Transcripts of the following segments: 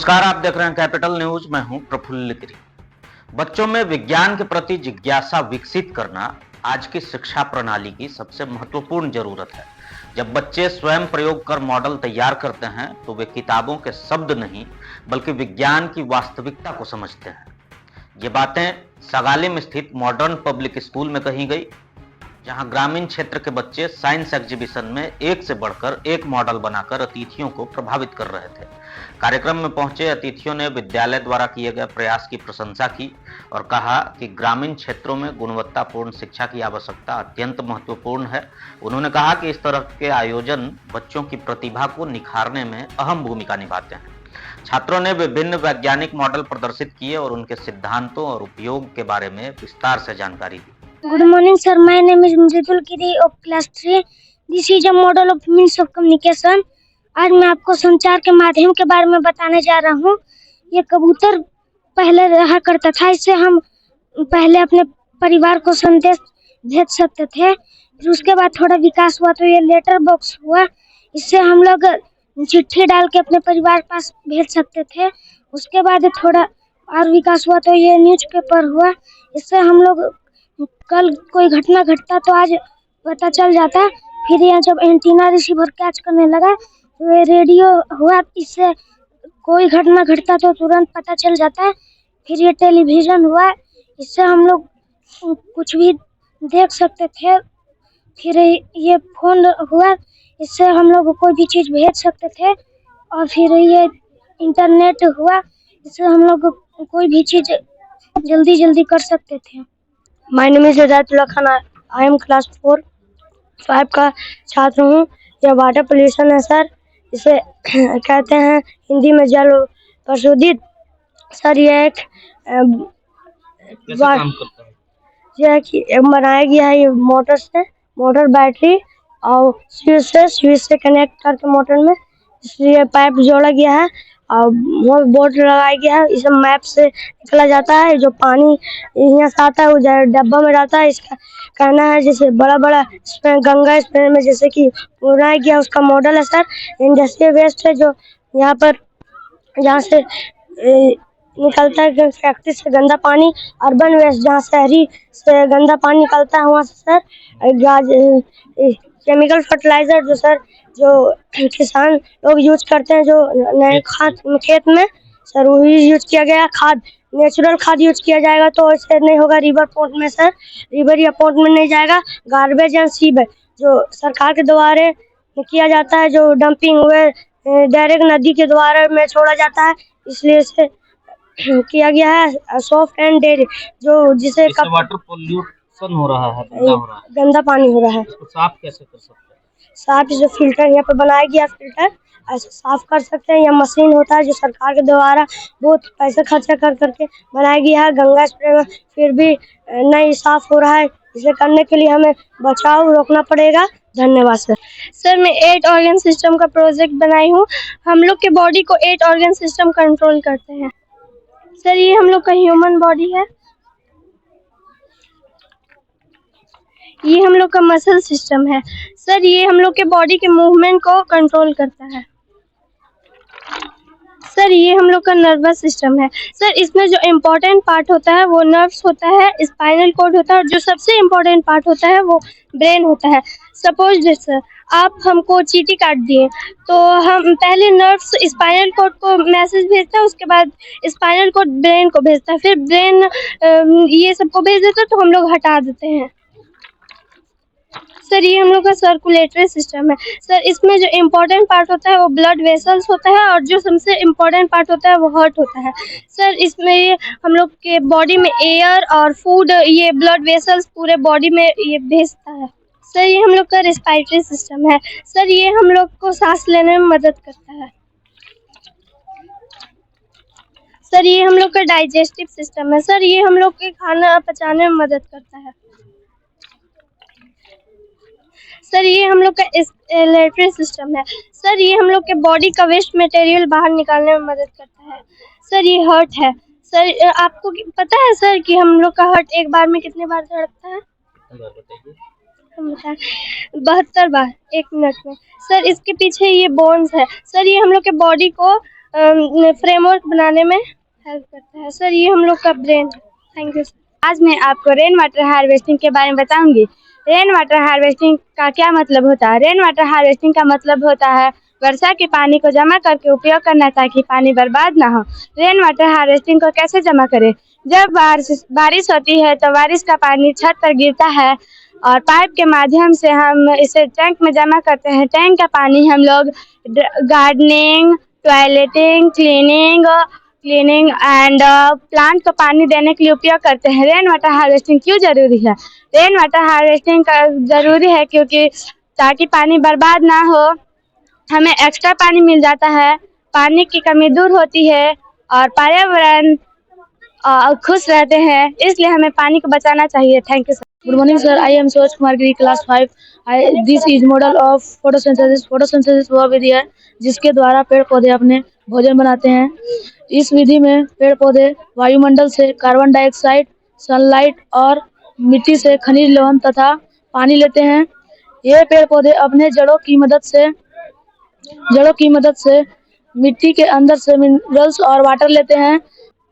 नमस्कार, आप देख रहे हैं कैपिटल न्यूज। मैं हूं प्रफुल्ल गिरी। बच्चों में विज्ञान के प्रति जिज्ञासा विकसित करना आज की शिक्षा प्रणाली की सबसे महत्वपूर्ण जरूरत है। जब बच्चे स्वयं प्रयोग कर मॉडल तैयार करते हैं तो वे किताबों के शब्द नहीं बल्कि विज्ञान की वास्तविकता को समझते हैं। ये बातें सगाली में स्थित मॉडर्न पब्लिक स्कूल में कही गई, जहां ग्रामीण क्षेत्र के बच्चे साइंस एग्जीबिशन में एक से बढ़कर एक मॉडल बनाकर अतिथियों को प्रभावित कर रहे थे। कार्यक्रम में पहुंचे अतिथियों ने विद्यालय द्वारा किए गए प्रयास की प्रशंसा की और कहा कि ग्रामीण क्षेत्रों में गुणवत्तापूर्ण शिक्षा की आवश्यकता अत्यंत महत्वपूर्ण है। उन्होंने कहा कि इस तरह के आयोजन बच्चों की प्रतिभा को निखारने में अहम भूमिका निभाते हैं। छात्रों ने विभिन्न वैज्ञानिक मॉडल प्रदर्शित किए और उनके सिद्धांतों और उपयोग के बारे में विस्तार से जानकारी दी। Good morning, sir. My name is Mridul Giri of class 3. This is a model of means of communication. आज मैं आपको संचार के माध्यम के बारे में बताने जा रहा हूँ। ये कबूतर पहले रहा करता था, इससे हम पहले अपने परिवार को संदेश भेज सकते थे। फिर उसके बाद थोड़ा विकास हुआ तो ये लेटर बॉक्स हुआ, इससे हम लोग चिट्ठी डाल के अपने परिवार पास भेज सकते थे। उसके बाद थोड़ा और विकास हुआ तो ये न्यूज़पेपर हुआ, इससे हम लोग कल कोई घटना घटता तो आज पता चल जाता। फिर यहाँ जब एंटीना रिसीवर कैच करने लगा तो ये रेडियो हुआ, इससे कोई घटना घटता तो तुरंत पता चल जाता है। फिर ये टेलीविजन हुआ, इससे हम लोग कुछ भी देख सकते थे। फिर ये फोन हुआ, इससे हम लोग कोई भी चीज़ भेज सकते थे। और फिर ये इंटरनेट हुआ, इससे हम लोग कोई भी चीज़ जल्दी जल्दी कर सकते थे। My name is Hidayatullah Khan. I am class 4-5 का छात्र हूँ। यह वाटर पोल्यूशन है सर, इसे कहते हैं हिंदी में जल प्रदूषित। सर ये एक काम करता है? यह कि बनाया गया है ये मोटर से, मोटर बैटरी और स्विच से कनेक्ट करके मोटर में इसलिए पाइप जोड़ा गया है और बोर्ड लगाया गया है। इसे मैप से निकला जाता है, जो पानी यहाँ से आता है वो डब्बा में रहता है। इसका कहना है जैसे बड़ा बड़ा इसमें गंगा स्प्रे में जैसे कि बनाया गया उसका मॉडल है सर। इंडस्ट्रियल वेस्ट है जो यहाँ पर जहाँ से निकलता है फैक्ट्री से गंदा पानी, अर्बन वेस्ट जहाँ शहरी से गंदा पानी निकलता है वहाँ से सर। केमिकल फर्टिलाइजर जो सर जो किसान लोग यूज करते हैं, जो नए खाद खेत में सर वही यूज किया गया। खाद नेचुरल खाद यूज किया जाएगा तो ऐसे नहीं होगा रिवर पोर्ट में सर, रिवर या पोर्ट में नहीं जाएगा। गार्बेज एंड सीवेज जो सरकार के द्वारा किया जाता है, जो डंपिंग हुए डायरेक्ट नदी के द्वारा में छोड़ा जाता है, इसलिए इसे किया गया है। सॉफ्ट एंड डेयरी जो जिसे वाटर पोल्यूशन हो रहा है, गंदा पानी हो रहा है, इसको साफ कैसे कर सकते हैं? साफ जो फिल्टर यहाँ पर बनाया गया फिल्टर ऐसे साफ कर सकते हैं। यह मशीन होता है जो सरकार के द्वारा बहुत पैसे खर्चा कर करके बनाया गया है। गंगा स्प्रे में फिर भी नहीं साफ हो रहा है, इसे करने के लिए हमें बचाव रोकना पड़ेगा। धन्यवाद सर। सर मैं 8 ऑर्गन सिस्टम का प्रोजेक्ट बनाई हूँ। हम लोग के बॉडी को 8 ऑर्गन सिस्टम कंट्रोल करते हैं। सर ये हम लोग का ह्यूमन बॉडी है, ये हम लोग का मसल सिस्टम है सर, ये हम लोग के बॉडी के मूवमेंट को कंट्रोल करता है। सर ये हम लोग का नर्वस सिस्टम है सर, इसमें जो इम्पोर्टेंट पार्ट होता है वो नर्व्स होता है, स्पाइनल कॉर्ड होता है और जो सबसे इम्पोर्टेंट पार्ट होता है वो ब्रेन होता है। सपोज सर आप हमको चींटी काट दिए तो हम पहले नर्व्स स्पाइनल कॉर्ड को मैसेज भेजता है, उसके बाद स्पाइनल कॉर्ड ब्रेन को भेजता है, फिर ब्रेन ये सबको भेज देता है तो हम लोग हटा देते हैं। सर ये हम लोग का सर्कुलेटरी सिस्टम है सर, इसमें जो इम्पोर्टेंट पार्ट होता है वो ब्लड वेसल्स होता है और जो सबसे इम्पोर्टेंट पार्ट होता है वो हार्ट होता है। सर इसमें ये हम लोग के बॉडी में एयर और फूड, ये ब्लड वेसल्स पूरे बॉडी में ये भेजता है। सर ये हम लोग का रेस्पिरेटरी सिस्टम है सर, ये हम लोग को सांस लेने में मदद करता है। सर ये हम लोग का डाइजेस्टिव सिस्टम है सर, ये हम लोग के खाना पचाने में मदद करता है। सर ये हम लोग का एक्सक्रीटरी सिस्टम है सर, ये हम लोग के बॉडी का वेस्ट मटेरियल बाहर निकालने में मदद करता है। सर ये हार्ट है सर, आपको पता है सर कि हम लोग का हार्ट एक बार में कितने बार धड़कता है? हम बताएं 72 बार 1 मिनट में। सर इसके पीछे ये बोन्स है सर, ये हम लोग के बॉडी को फ्रेमवर्क बनाने में हेल्प करता है। सर ये हम लोग का ब्रेन। Thank you. आज मैं आपको रेन वाटर हार्वेस्टिंग के बारे में बताऊंगी। रेन वाटर हार्वेस्टिंग का क्या मतलब होता है? रेन वाटर हार्वेस्टिंग का मतलब होता है वर्षा के पानी को जमा करके उपयोग करना ताकि पानी बर्बाद ना हो। रेन वाटर हार्वेस्टिंग को कैसे जमा करें? जब बारिश होती है तो बारिश का पानी छत पर गिरता है और पाइप के माध्यम से हम इसे टैंक में जमा करते हैं। टैंक का पानी हम लोग gardening, toileting, cleaning and plant को पानी देने के लिए उपयोग करते हैं। रेन वाटर हार्वेस्टिंग क्यों जरूरी है? रेन वाटर हार्वेस्टिंग का जरूरी है क्योंकि ताकि पानी बर्बाद ना हो, हमें एक्स्ट्रा पानी मिल जाता है, पानी की कमी दूर होती है और पर्यावरण खुश रहते हैं, इसलिए हमें पानी को बचाना चाहिए। Thank you sir. Good morning, sir. I am Suraj Kumar Giri, class 5. This is model of photosynthesis. Photosynthesis वह विधि है जिसके द्वारा पेड़ पौधे अपने भोजन बनाते हैं। इस विधि में पेड़ पौधे वायुमंडल से कार्बन डाइऑक्साइड, सनलाइट और मिट्टी से खनिज लवण तथा पानी लेते हैं। ये पेड़ पौधे अपने जड़ों की मदद से मिट्टी के अंदर से मिनरल्स और वाटर लेते हैं।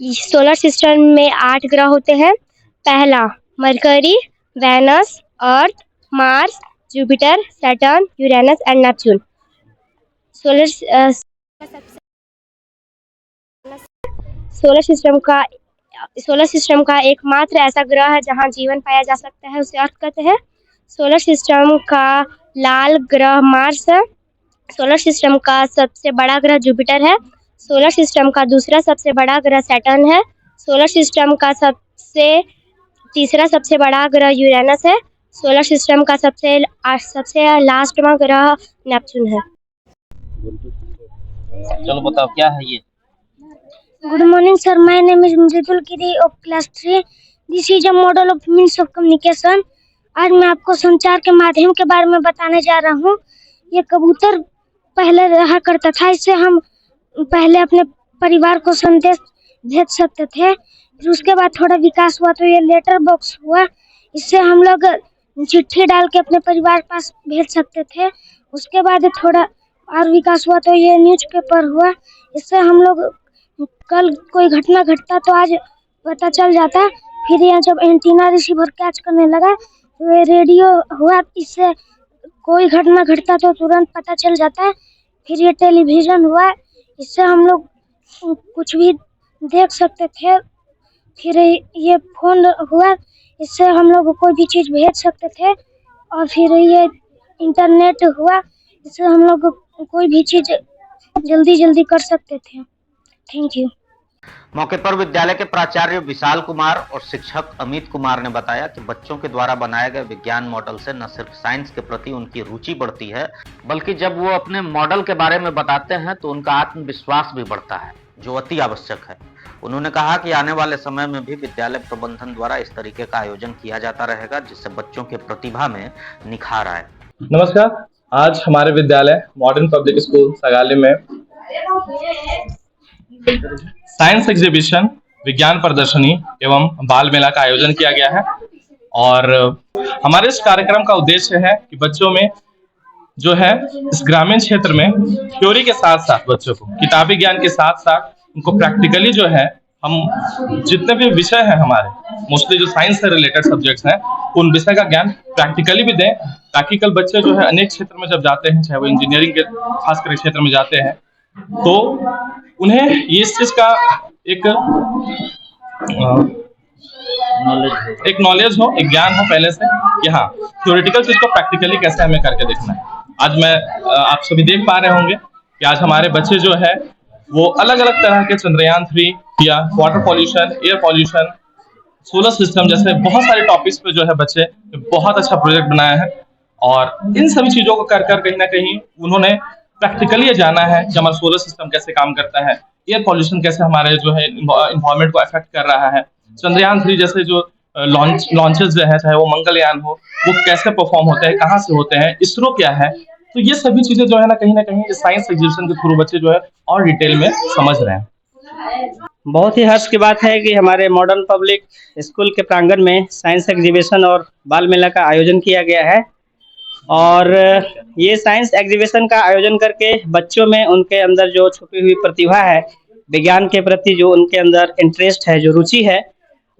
सोलर सिस्टम में 8 ग्रह होते हैं। पहला Mercury, Venus, Earth, Mars, Jupiter, Saturn, Uranus and Neptune. Solar system का एकमात्र ऐसा ग्रह है जहां जीवन पाया जा सकता है, उसे अर्थ कहते हैं। सोलर सिस्टम का लाल ग्रह मार्स है। सोलर सिस्टम का सबसे बड़ा ग्रह जुपिटर है। सोलर सिस्टम का दूसरा सबसे बड़ा ग्रह सैटर्न है। सोलर सिस्टम का तीसरा सबसे बड़ा ग्रह यूरेनस है। सोलर सिस्टम का सबसे लास्टवां ग्रह नेपच्यून है। चलो बताओ क्या है ये? Good morning, sir. My name is Mridul Giri of class 3. This is a model of means of communication. आज मैं आपको संचार के माध्यम के बारे में बताने जा रहा हूँ। ये कबूतर पहले रहा करता था, इससे हम पहले अपने परिवार को संदेश भेज सकते थे। फिर उसके बाद थोड़ा विकास हुआ तो ये लेटर बॉक्स हुआ, इससे हम लोग चिट्ठी डाल के अपने परिवार पास भेज सकते थे। उसके बाद थोड़ा और विकास हुआ तो ये न्यूज़पेपर हुआ, इससे हम लोग कल कोई घटना घटता तो आज पता चल जाता। फिर ये जब एंटीना रिसीवर कैच करने लगा तो ये रेडियो हुआ, इससे कोई घटना घटता तो तुरंत पता चल जाता। फिर ये टेलीविज़न हुआ, इससे हम लोग कुछ भी देख सकते थे। फिर ये फ़ोन हुआ, इससे हम लोग कोई भी चीज़ भेज सकते थे। और फिर ये इंटरनेट हुआ, इससे हम लोग कोई भी चीज़ जल्दी कर सकते थे। Thank you. मौके पर विद्यालय के प्राचार्य विशाल कुमार और शिक्षक अमित कुमार ने बताया कि बच्चों के द्वारा बनाए गए विज्ञान मॉडल से न सिर्फ साइंस के प्रति उनकी रुचि बढ़ती है, बल्कि जब वो अपने मॉडल के बारे में बताते हैं तो उनका आत्मविश्वास भी बढ़ता है, जो अति आवश्यक है। उन्होंने कहा कि आने वाले समय में भी विद्यालय प्रबंधन द्वारा इस तरीके का आयोजन किया जाता रहेगा, जिससे बच्चों के प्रतिभा में निखार आए। नमस्कार। आज हमारे विद्यालय मॉडर्न पब्लिक स्कूल सगाली में साइंस एग्जीबिशन, विज्ञान प्रदर्शनी एवं बाल मेला का आयोजन किया गया है। और हमारे इस कार्यक्रम का उद्देश्य है कि बच्चों में जो है इस ग्रामीण क्षेत्र में थ्योरी के साथ साथ बच्चों को किताबी ज्ञान के साथ साथ उनको प्रैक्टिकली जो है हम जितने भी विषय हैं हमारे मोस्टली जो साइंस से रिलेटेड सब्जेक्ट्स हैं उन विषय का ज्ञान प्रैक्टिकली भी दें, ताकि कल बच्चे जो है अनेक क्षेत्र में जब जाते हैं, चाहे वो इंजीनियरिंग के खासकर क्षेत्र में जाते हैं, तो उन्हें इस चीज का एक नॉलेज हो, एक ज्ञान हो पहले से कि हाँ थ्योरेटिकल चीज को प्रैक्टिकली कैसे हमें करके देखना है। आज मैं आप सभी देख पा रहे होंगे कि आज हमारे बच्चे जो है वो अलग अलग तरह के चंद्रयान 3 या water pollution, air pollution, solar system जैसे बहुत सारे टॉपिक्स पे जो है बच्चे बहुत अच्छा प्रोजेक्ट बनाया है। और इन सभी चीजों को कर कहीं ना कहीं उन्होंने प्रैक्टिकली ये जाना है कि हमारा सोलर सिस्टम कैसे काम करता है, एयर पॉल्यूशन कैसे हमारे जो है इन्वायरमेंट को अफेक्ट कर रहा है, चंद्रयान 3 जैसे जो लॉन्चेस जो है, चाहे वो मंगलयान हो, वो कैसे परफॉर्म होते हैं, कहाँ से होते हैं, इसरो क्या है। तो ये सभी चीजें जो है ना कहीं साइंस एग्जीबिशन के थ्रू बच्चे जो है और डिटेल में समझ रहे हैं। बहुत ही हर्ष की बात है कि हमारे मॉडर्न पब्लिक स्कूल के प्रांगण में साइंस एग्जीबिशन और बाल मेला का आयोजन किया गया है। और ये साइंस एग्जीबिशन का आयोजन करके बच्चों में उनके अंदर जो छुपी हुई प्रतिभा है, विज्ञान के प्रति जो उनके अंदर इंटरेस्ट है, जो रुचि है,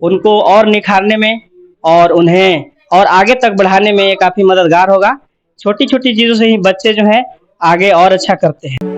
उनको और निखारने में और उन्हें और आगे तक बढ़ाने में ये काफ़ी मददगार होगा। छोटी छोटी चीज़ों से ही बच्चे जो हैं आगे और अच्छा करते हैं।